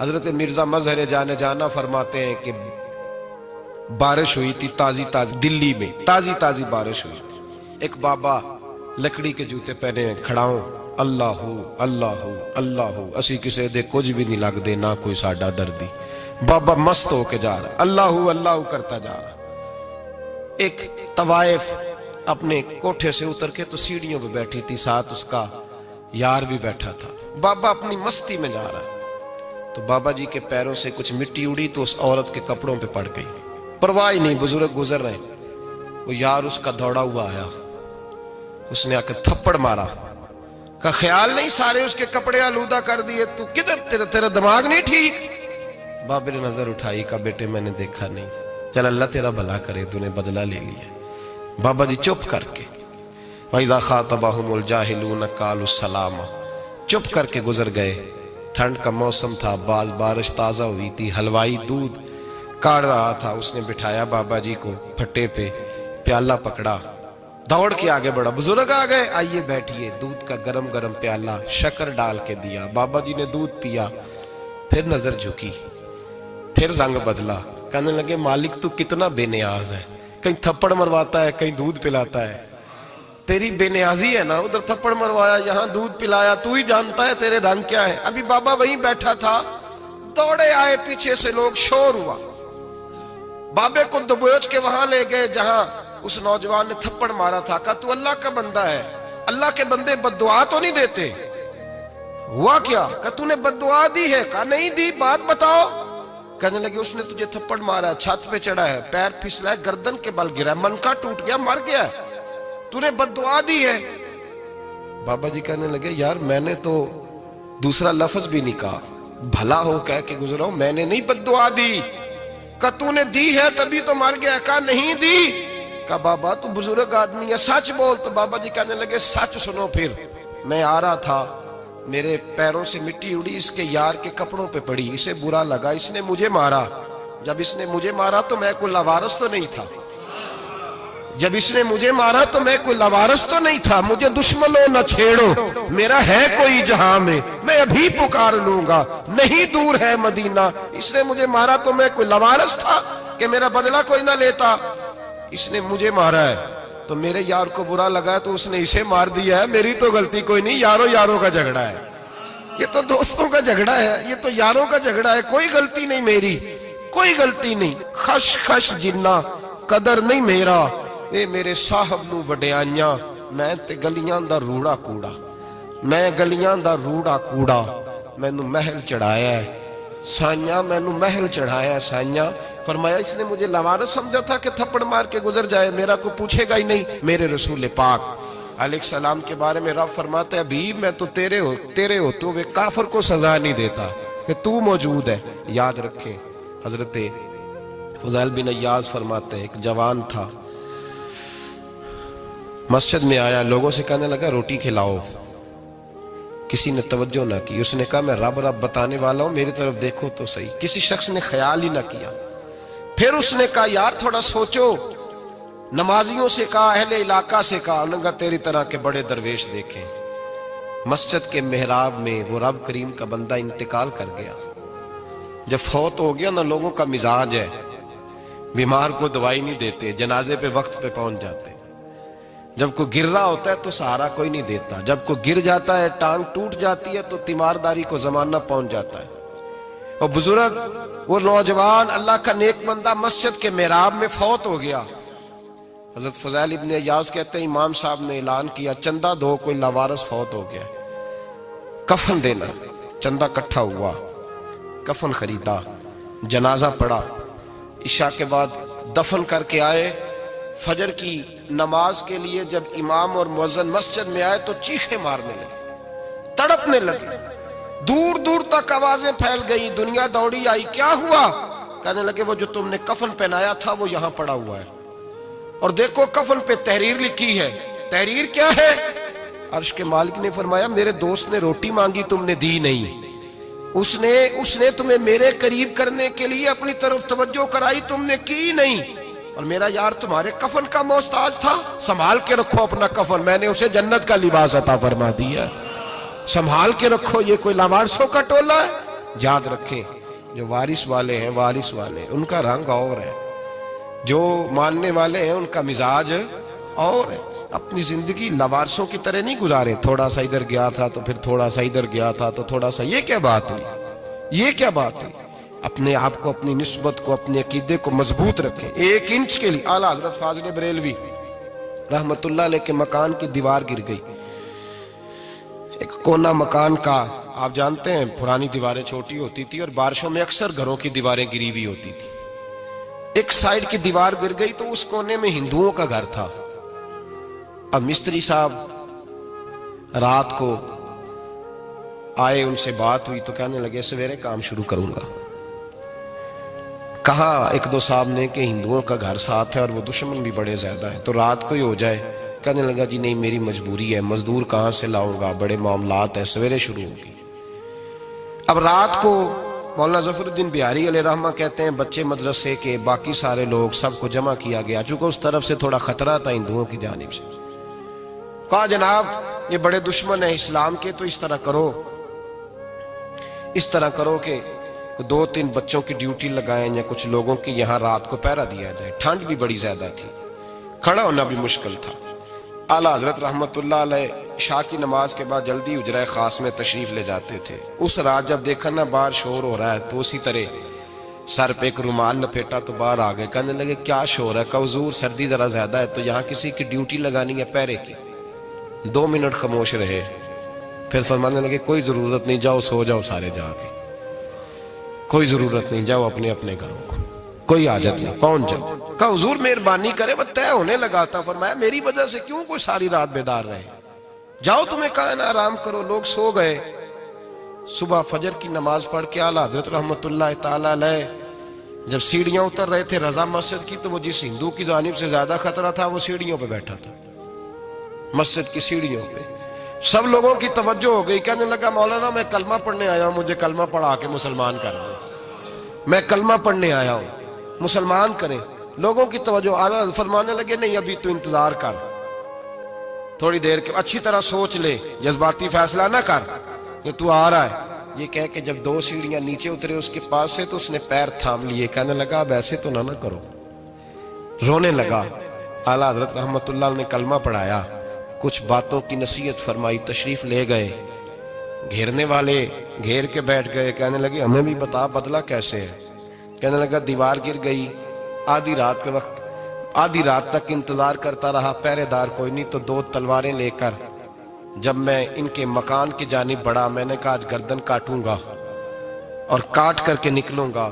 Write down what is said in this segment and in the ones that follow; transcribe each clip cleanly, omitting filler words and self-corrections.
حضرت مرزا مظہر جانے جانا فرماتے ہیں کہ بارش ہوئی تھی تازی دلی میں تازی بارش ہوئی تھی. ایک بابا لکڑی کے جوتے پہنے کھڑا ہوں، اللہ اللہ اللہ اسی کسے دے کچھ بھی نہیں لگ دے نہ کوئی ساڈا دردی. بابا مست ہو کے جا رہا اللہ اللہ کرتا جا رہا. ایک طوائف اپنے کوٹھے سے اتر کے تو سیڑھیوں پہ بیٹھی تھی، ساتھ اس کا یار بھی بیٹھا تھا. بابا اپنی مستی میں جا رہا ہے تو بابا جی کے پیروں سے کچھ مٹی اڑی تو اس عورت کے کپڑوں پہ پڑ گئی. پرواہ نہیں، بزرگ گزر رہے. وہ یار اس کا دوڑا ہوا آیا، اس نے آ کے تھپڑ مارا. کا خیال نہیں سارے اس کے کپڑے آلودہ کر دیے، تو کدھر تیرا دماغ نہیں ٹھیک؟ بابے نے نظر اٹھائی، کہا بیٹے میں نے دیکھا نہیں، چل اللہ تیرا بھلا کرے، تو نے بدلہ لے لیا. بابا جی چپ کر کے وَإِذَا خَاطَبَهُمُ الْجَاهِلُونَ قَالُوا السَّلَامَ چپ کر کے گزر گئے. ٹھنڈ کا موسم تھا، بارش تازہ ہوئی تھی، حلوائی دودھ کاڑ رہا تھا. اس نے بٹھایا بابا جی کو پھٹے پہ، پیالہ پکڑا، دوڑ کے آگے بڑھا. بزرگ آ گئے، آئیے بیٹھیے. دودھ کا گرم پیالہ شکر ڈال کے دیا. بابا جی نے دودھ پیا، پھر نظر جھکی، پھر رنگ بدلا. کہنے لگے مالک تو کتنا بے نیاز ہے، کہیں تھپڑ مرواتا ہے کہیں دودھ پلاتا ہے. تیری بے نیازی ہے نا، ادھر تھپڑ مروایا یہاں دودھ پلایا، تو ہی جانتا ہے تیرے رنگ کیا ہے. ابھی بابا وہیں بیٹھا تھا، دوڑے آئے پیچھے سے لوگ، شور ہوا. بابے کو دبوچ کے وہاں لے گئے جہاں اس نوجوان نے تھپڑ مارا تھا. کہا تو اللہ کا بندہ ہے، اللہ کے بندے بد دعا تو نہیں دیتے. ہوا کیا؟ کہا تو نے بد دعا دی ہے؟ کہا نہیں دی، بات بتاؤ. کہنے لگے اس نے تجھے تھپڑ مارا، چھت پہ چڑھا ہے، پیر پھسلا ہے، گردن کے بل گرا، منکا ٹوٹ گیا، مر گیا، تو نے بد دعا دی ہے. بابا جی کہنے لگے یار میں نے تو دوسرا لفظ بھی نہیں کہا، بھلا ہو کہہ کے گزرا ہوں، میں نے نہیں بد دعا دی. کہا تو نے دی ہے تبھی تو مر گیا. کہا نہیں دی. کہا بابا تو بزرگ آدمی ہے، سچ بول. تو بابا جی کہنے لگے سچ سنو. پھر میں آ رہا تھا، میرے پیروں سے مٹی اڑی، اس کے یار کے کپڑوں پہ پڑی، اسے برا لگا، اس نے مجھے مارا. جب اس نے مجھے مارا تو میں کوئی لاوارث تو نہیں تھا، جب اس نے مجھے مارا تو میں کوئی لاوارث تو نہیں تھا. مجھے دشمنوں نہ چھیڑو، میرا ہے کوئی جہاں میں ابھی پکار لوں گا، نہیں دور ہے مدینہ. اس نے مجھے مارا تو میں کوئی لاوارث تھا کہ میرا بدلہ کوئی نہ لیتا. اس نے مجھے مارا ہے تو میرے یار کو برا لگا ہے تو اس نے اسے مار دیا ہے، میری تو غلطی کوئی نہیں. یاروں کا جھگڑا ہے، یہ تو دوستوں کا جھگڑا ہے، یہ تو یاروں کا جھگڑا ہے، کوئی غلطی نہیں میری، کوئی غلطی نہیں. خش جنہ قدر نہیں میرا، اے میرے صاحب نو وڈیاں، میں تے گلیاں دا روڑا کوڑا، میں گلیاں دا روڑا کوڑا. میں نو محل چڑھایا ہے سائیاں، میں نو محل چڑھایا ہے سائیاں. فرمایا اس نے مجھے لاوارث سمجھا تھا کہ تھپڑ مار کے گزر جائے، میرا کو پوچھے گا ہی نہیں. میرے رسول پاک علیہ السلام کے بارے میں رب فرماتا ہے ابھی میں تو تیرے ہوتے ہوئے کافر کو سزا نہیں دیتا کہ تو موجود ہے. یاد رکھیں حضرت فضیل بن عیاض فرماتے ہیں ایک جوان تھا، مسجد میں آیا، لوگوں سے کہنے لگا روٹی کھلاؤ. کسی نے توجہ نہ کی. اس نے کہا میں رب بتانے والا ہوں، میری طرف دیکھو تو صحیح. کسی شخص نے خیال ہی نہ کیا. پھر اس نے کہا یار تھوڑا سوچو. نمازیوں سے کہا، اہل علاقہ سے کہا، انہوں نے کہا تیری طرح کے بڑے درویش دیکھیں. مسجد کے محراب میں وہ رب کریم کا بندہ انتقال کر گیا. جب فوت ہو گیا نا، لوگوں کا مزاج ہے بیمار کو دوائی نہیں دیتے، جنازے پہ وقت پہ پہنچ جاتے. جب کوئی گر رہا ہوتا ہے تو سہارا کوئی نہیں دیتا، جب کوئی گر جاتا ہے ٹانگ ٹوٹ جاتی ہے تو تیمارداری کو زمانہ پہنچ جاتا ہے. اور بزرگ وہ نوجوان اللہ کا نیک بندہ مسجد کے محراب میں فوت ہو گیا. حضرت فضیل ابن عیاض کہتے ہیں امام صاحب نے اعلان کیا چندہ دو، کوئی لاوارث فوت ہو گیا، کفن دینا. چندہ کٹھا ہوا، کفن خریدا، جنازہ پڑا. عشاء کے بعد دفن کر کے آئے. فجر کی نماز کے لیے جب امام اور مؤذن مسجد میں آئے تو چیخیں مارنے لگے، تڑپنے لگے، دور دور تک آوازیں پھیل گئی. دنیا دوڑی آئی، کیا ہوا؟ کہنے لگے وہ جو تم نے کفن پہنایا تھا وہ یہاں پڑا ہوا ہے، اور دیکھو کفن پہ تحریر لکھی ہے. تحریر کیا ہے؟ عرش کے مالک نے فرمایا میرے دوست نے روٹی مانگی تم نے دی نہیں، اس نے تمہیں میرے قریب کرنے کے لیے اپنی طرف توجہ کرائی، تم نے کی نہیں. اور میرا یار تمہارے کفن کا محتاج تھا، سنبھال کے رکھو اپنا کفن، میں نے اسے جنت کا لباس عطا فرما دیا، سنبھال کے رکھو. یہ کوئی لاوارثوں کا ٹولہ ہے؟ یاد رکھیں جو وارث والے ہیں وارث والے ان کا رنگ اور ہے، جو ماننے والے ہیں ان کا مزاج اور ہے۔ اپنی زندگی لوارثوں کی طرح نہیں گزاریں، تھوڑا سا ادھر گیا تھا تو پھر تھوڑا سا ادھر گیا تھا تو تھوڑا سا، یہ کیا بات ہوئی، یہ کیا بات ہوئی؟ اپنے آپ کو، اپنی نسبت کو، اپنے عقیدے کو مضبوط رکھیں۔ 1 انچ کے لیے اعلیٰ حضرت فاضل بریلوی رحمت اللہ علیہ کے مکان کی دیوار گر گئی، ایک کونا مکان کا، آپ جانتے ہیں پرانی دیواریں چھوٹی ہوتی تھی اور بارشوں میں اکثر گھروں کی دیواریں گری ہوئی ہوتی تھی، ایک سائیڈ کی دیوار گر گئی تو اس کونے میں ہندوؤں کا گھر تھا۔ اب مستری صاحب رات کو آئے، ان سے بات ہوئی تو کہنے لگے سویرے کام شروع کروں گا۔ کہا 1-2 صاحب نے کہ ہندوؤں کا گھر ساتھ ہے اور وہ دشمن بھی بڑے زیادہ ہیں، تو رات کو ہی ہو جائے۔ کہنے لگا جی نہیں، میری مجبوری ہے، مزدور کہاں سے لاؤں گا، بڑے معاملات ہیں، سویرے شروع ہوگی۔ اب رات کو مولانا ظفر الدین بہاری علیہ رحمہ کہتے ہیں بچے مدرسے کے، باقی سارے لوگ، سب کو جمع کیا گیا، چونکہ اس طرف سے تھوڑا خطرہ تھا ہندوؤں کی جانب سے۔ کہا جناب یہ بڑے دشمن ہیں اسلام کے، تو اس طرح کرو کہ 2-3 بچوں کی ڈیوٹی لگائیں یا کچھ لوگوں کی یہاں رات کو پہرا دیا جائے، ٹھنڈ بھی بڑی زیادہ تھی، کھڑا ہونا بھی مشکل تھا۔ اعلیٰ حضرت رحمت اللہ علیہ عشاء کی نماز کے بعد جلدی حجرہ خاص میں تشریف لے جاتے تھے۔ اس رات جب دیکھا نا باہر شور ہو رہا ہے تو اسی طرح سر پہ ایک رومال لپیٹا تو باہر آ گئے، کہنے لگے کیا شور ہے؟ کہا حضور سردی ذرا زیادہ ہے تو یہاں کسی کی ڈیوٹی لگانی ہے پہرے کی۔ 2 منٹ خاموش رہے، پھر فرمانے لگے کوئی ضرورت نہیں، جاؤ سو جاؤ سارے جا کے، کوئی ضرورت نہیں، جاؤ اپنے اپنے گھروں کو، کوئی حاجت نہیں، پہنچ جاؤ۔ کہا حضور مہربانی کرے، وہ طے ہونے لگا تھا۔ فرمایا میری وجہ سے کیوں کوئی ساری رات بیدار رہے، جاؤ تمہیں کہا نا آرام کرو۔ لوگ سو گئے۔ صبح فجر کی نماز پڑھ کے اعلیٰ حضرت رحمت اللہ تعالی علیہ جب سیڑھیاں اتر رہے تھے رضا مسجد کی، تو وہ جس ہندو کی جانب سے زیادہ خطرہ تھا وہ سیڑھیوں پہ بیٹھا تھا، مسجد کی سیڑھیوں پہ۔ سب لوگوں کی توجہ ہو گئی، کہنے لگا مولانا میں کلمہ پڑھنے آیا ہوں، مجھے کلمہ پڑھا کے مسلمان کر دیں، میں کلمہ پڑھنے آیا ہوں، مسلمان کریں۔ لوگوں کی توجہ، اعلیٰ فرمانے لگے نہیں ابھی تو انتظار کر، تھوڑی دیر کے اچھی طرح سوچ لے، جذباتی فیصلہ نہ کر کہ تو آ رہا ہے۔ یہ کہہ کے جب 2 سیڑھیاں نیچے اترے اس کے پاس سے تو اس نے پیر تھام لیے، کہنے لگا اب ایسے تو نہ کرو، رونے لگا۔ اعلیٰ حضرت رحمت اللہ نے کلمہ پڑھایا، کچھ باتوں کی نصیحت فرمائی، تشریف لے گئے۔ گھیرنے والے گھیر کے بیٹھ گئے، کہنے لگے ہمیں بھی بتا بدلہ کیسے ہے۔ کہنے لگا دیوار گر گئی، آدھی رات کے وقت، آدھی رات تک انتظار کرتا رہا، پہرے دار کوئی نہیں، تو 2 تلواریں لے کر جب میں ان کے مکان کی جانب بڑھا، میں نے کہا آج گردن کاٹوں گا اور کاٹ کر کے نکلوں گا۔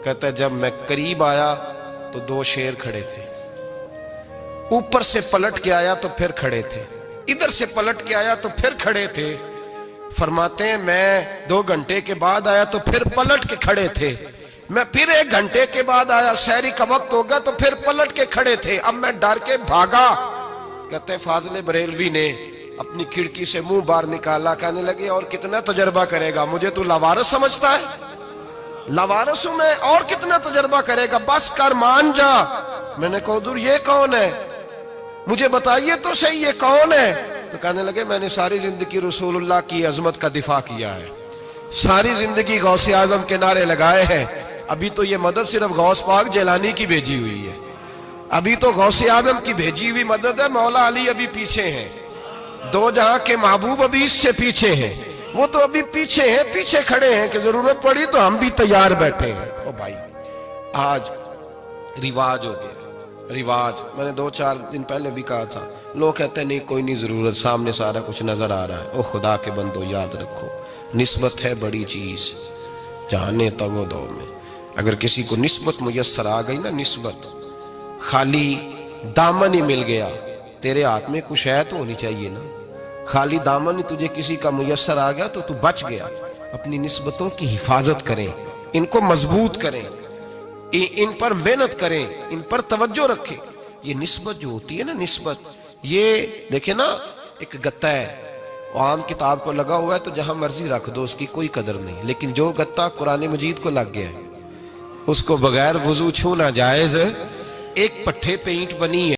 کہتا ہے جب میں قریب آیا تو 2 شیر کھڑے تھے، اوپر سے پلٹ کے آیا تو پھر کھڑے تھے، ادھر سے پلٹ کے آیا تو پھر کھڑے تھے۔ فرماتے ہیں میں 2 گھنٹے کے بعد آیا تو پھر پلٹ کے کھڑے تھے، میں پھر 1 گھنٹے کے بعد آیا، سحری کا وقت ہو گیا تو پھر پلٹ کے کھڑے تھے، اب میں ڈر کے بھاگا۔ کہتے ہیں فاضل بریلوی نے اپنی کھڑکی سے منہ باہر نکالا، کہنے لگے اور کتنا تجربہ کرے گا، مجھے تو لاوارث سمجھتا ہے، لاوارث ہوں میں، اور کتنا تجربہ کرے گا، بس کر مان جا۔ میں نے کہا حضور یہ کون ہے، مجھے بتائیے تو صحیح یہ کون ہے۔ تو کہنے لگے میں نے ساری زندگی رسول اللہ کی عظمت کا دفاع کیا ہے، ساری زندگی غوث اعظم کے نعرے لگائے ہیں، ابھی تو یہ مدد صرف غوث پاک جیلانی کی بھیجی ہوئی ہے، ابھی تو غوث اعظم کی بھیجی ہوئی مدد ہے، مولا علی ابھی پیچھے ہیں، 2 جہاں کے محبوب ابھی اس سے پیچھے ہیں، وہ تو ابھی پیچھے ہیں، پیچھے کھڑے ہیں کہ ضرورت پڑی تو ہم بھی تیار بیٹھے ہیں۔ او بھائی آج رواج ہو گیا، رواج، میں نے 2-4 دن پہلے بھی کہا تھا، لوگ کہتے ہیں نہیں کوئی نہیں ضرورت، سامنے سارا کچھ نظر آ رہا ہے۔ او خدا کے بندو یاد رکھو، نسبت ہے بڑی چیز، جانے تگو دو میں، اگر کسی کو نسبت میسر آ گئی نا، نسبت، خالی دامن ہی مل گیا، تیرے ہاتھ میں کچھ ہے تو ہونی چاہیے نا، خالی دامن ہی تجھے کسی کا میسر آ گیا تو بچ گیا۔ اپنی نسبتوں کی حفاظت کریں، ان کو مضبوط کریں، ان پر محنت کریں، ان پر توجہ رکھیں۔ یہ نسبت جو ہوتی ہے نا، نسبت، یہ دیکھیں نا، ایک گتا ہے وہ عام کتاب کو لگا ہوا ہے تو جہاں مرضی رکھ دو، اس کی کوئی قدر نہیں، لیکن جو گتا قرآن مجید کو لگ گیا ہے اس کو بغیر وضو چھونا جائز۔ ایک پٹھے پہ اینٹ بنی ہے،